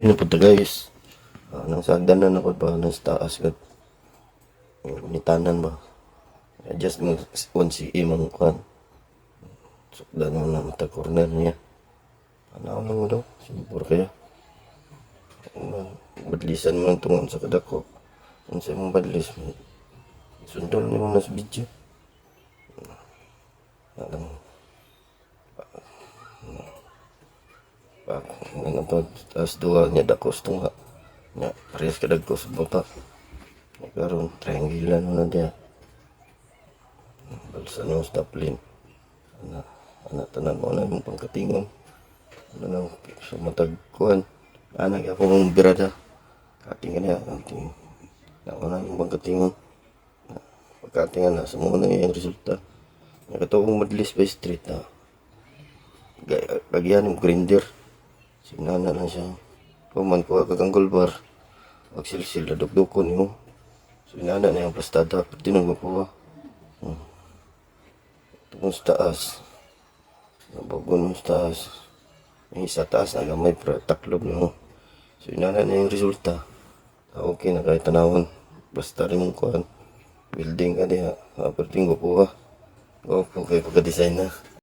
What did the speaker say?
Yun po ta guys. Nang sagdanan ako pa nang taas kat nitanan ba. Adjust mo si imong kan. Sukdan mo na mata corner niya. Ano mo daw? Sibur kaya. Badlisan mo lang tungon sa kadako. Kung sa mong badlis mo. Sundol niyo na sa video. Alam ano to, taas duwa niya dakos tunga. Nya, parehas ka dagkos bata. Karon triangulan mo na diya. Balsa no staplin. Anak tanan mo na yung pangkatingon. Ano lang, sa matagkuhan. Anak ako mong birada. Kating ka niya. Ako na yung pangkatingon. Pagkatingan na, sa muna yung resulta. Nakatawang madlis by street na. Lagyan yung grinder. Sinana lang siya. Paman ko kaganggol bar. Magsilsil na dugdukon mo. Sinana na yung pastada. Tinong ko. Tungkol sa taas. Nabagon mo sa taas. May isa taas na gamay para taklob mo. Sinana na yung resulta. Okay na kahit tanawan. Basta rin mong kuhan. Building ka diya. Aperting ko po ha. Go po kayo pagka-design na.